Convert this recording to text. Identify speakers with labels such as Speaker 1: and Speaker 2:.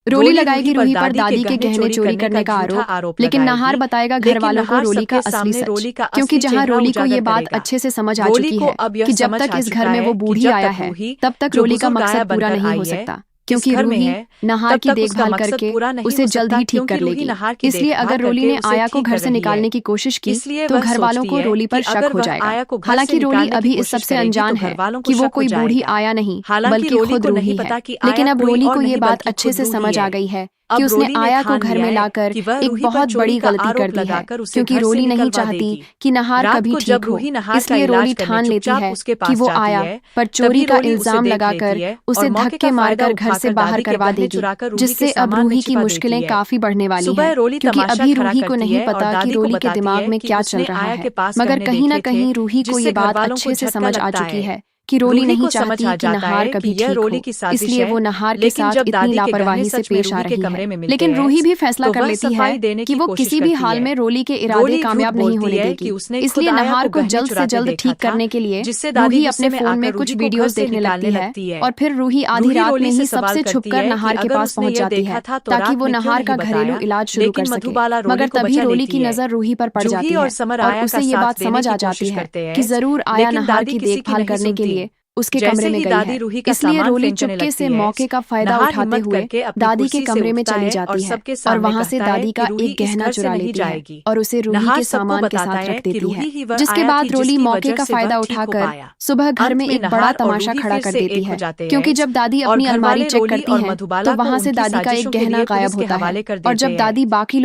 Speaker 1: रोली लगाएगी रूही पर दादी के गहने चोरी करने का आरोप, लेकिन नाहार बताएगा घर वालों को रोली का असली सच, क्योंकि जहां रोली को ये बात अच्छे से समझ आ चुकी है कि जब तक इस घर में वो बूढ़ी आया है तब तक रोली का मकसद पूरा नहीं हो सकता, क्योंकि रूही नाहार की देखभाल करके उसे जल्द ही ठीक कर लेगी। इसलिए अगर रोली ने आया को घर से निकालने की कोशिश की तो घर वालों को रोली पर शक हो जाएगा। हालांकि रोली अभी इस सबसे अनजान है कि वो कोई बूढ़ी आया नहीं बल्कि खुद रूही है। लेकिन अब रोली को ये बात अच्छे से समझ आ गई है कि उसने आया को घर में लाकर एक बहुत बड़ी गलती कर दी है, क्योंकि रोली नहीं चाहती कि नाहार कभी ठीक हो। इसलिए रोली ठान लेती है कि वो आया पर चोरी का इल्जाम लगाकर उसे धक्के मारकर घर से बाहर करवा देगी, जिससे अब रूही की मुश्किलें काफी बढ़ने वाली हैं, क्योंकि अभी रूही को नहीं पता कि रोली के दिमाग में क्या चल रहा है। मगर कहीं न कहीं रूही को ये बात अच्छे से समझ आ चुकी है कि रोली नहीं चाहती कि नाहार कभी ठीक हो, इसलिए वो नाहार के साथ इतनी लापरवाही से पेश आ रही है। लेकिन रूही भी फैसला कर लेती है कि वो किसी भी हाल में रोली के इरादे कामयाब नहीं होने देगी। इसलिए नाहार को जल्द से जल्द ठीक करने के लिए रूही अपने फोन में कुछ वीडियोस देखने लगती है, और फिर रूही आधी रात में ही सबसे छुपकर नाहार के पास पहुंच जाती है ताकि वो नाहार का घरेलू इलाज शुरू कर सके। मगर तभी रोली की नजर रूही पर पड़ जाती है और उसे ये बात समझ आ जाती है कि जरूर आया नाहार की देखभाल करने के लिए उसके कमरे में गई है। इसलिए रोली चुपके से मौके का फायदा उठाते हुए दादी के कमरे में चली जाती है और वहां से दादी का एक गहना चुरा लेती है और उसे रूही के सामान के साथ रख देती है, जिसके बाद रोली मौके का फायदा उठाकर सुबह घर में एक बड़ा तमाशा खड़ा कर देती है, क्योंकि जब दादी अपनी अलमारी चेक करती है तो वहां से दादी का एक गहना गायब होता है। और जब दादी बाकी